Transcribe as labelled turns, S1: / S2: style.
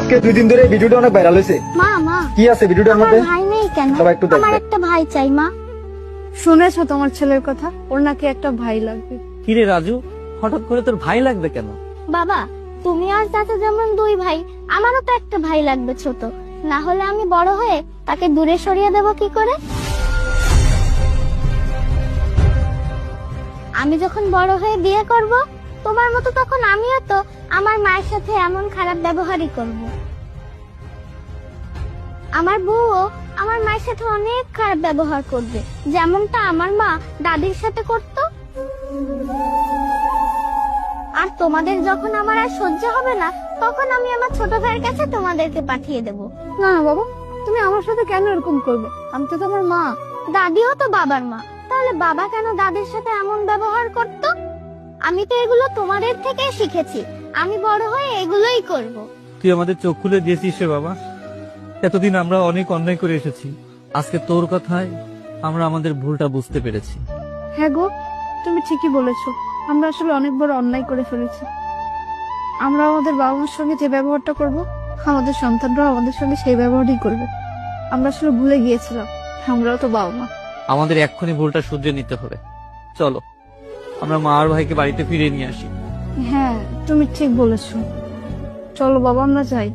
S1: আজকে 2 দিন ধরে এই ভিডিওটা অনেক ভাইরাল হয়েছে।
S2: মা মা
S1: কি আছে ভিডিওটার
S2: আমার
S1: মধ্যে?
S2: ভাই নেই কেন?
S1: সবাই একটু দেখবে।
S2: আমার একটা ভাই চাই মা।
S3: শুনেছো তোমার ছেলের কথা? ওর নাকি একটা ভাই লাগবে।
S4: কিরে রাজু, হঠাৎ করে তোর ভাই লাগবে কেন?
S2: বাবা, তুমি আর চাচা যেমন 2 ভাই, আমারও তো একটা ভাই লাগবে ছোট। না হলে আমি বড় হয়ে তাকে দূরে সরিয়ে দেব কি করে? আমি যখন বড় হয়ে বিয়ে করব, তোমার মতো তখন আমিও তো আমার মায়ের সাথে এমন খারাপ ব্যবহারই করব। আমার বউও আমার মায়ের সাথে অনেক খারাপ ব্যবহার করবে, যেমনটা আমার মা দাদির সাথে করতো। আর তোমাদের যখন আমার আর সহ্য হবে না, তখন আমি আমার ছোট ভাইয়ের কাছে তোমাদেরকে পাঠিয়ে দেব।
S3: না না বাবা, তুমি আমার সাথে কেন এরকম করবে? আমি তো তোমার মা।
S2: দাদিও তো বাবার মা, তাহলে বাবা কেন দাদির সাথে এমন ব্যবহার করত? আমি তো এগুলো তোমাদের থেকে শিখেছি। আমি বড় হয়ে এগুলোই করব।
S4: তুই আমাদের চোখ খুলে দিয়েছিস রে বাবা। এতদিন আমরা অনেক অন্যায় করে এসেছি, আজকে তোর কথায় আমরা আমাদের ভুলটা বুঝতে পেরেছি।
S3: হ্যাঁ গো, তুমি ঠিকই বলেছো। আমরা আসলে অনেক বড় অন্যায় করে ফেলেছি। আমরা আমাদের বাবা মার সঙ্গে যে ব্যবহারটা করব, আমাদের সন্তানরাও আমাদের সঙ্গে সেই ব্যবহারই করবে। আমরা আসলে ভুলে গিয়েছিলাম আমরাও তো বাবা মা।
S4: আমাদের এক্ষুনি ভুলটা শুধরে নিতে হবে। চলো আমরা মা আর ভাইকে বাড়িতে ফিরিয়ে নিয়ে আসি।
S3: হ্যাঁ, তুমি ঠিক বলেছো। চলো বাবা, আমরা যাই।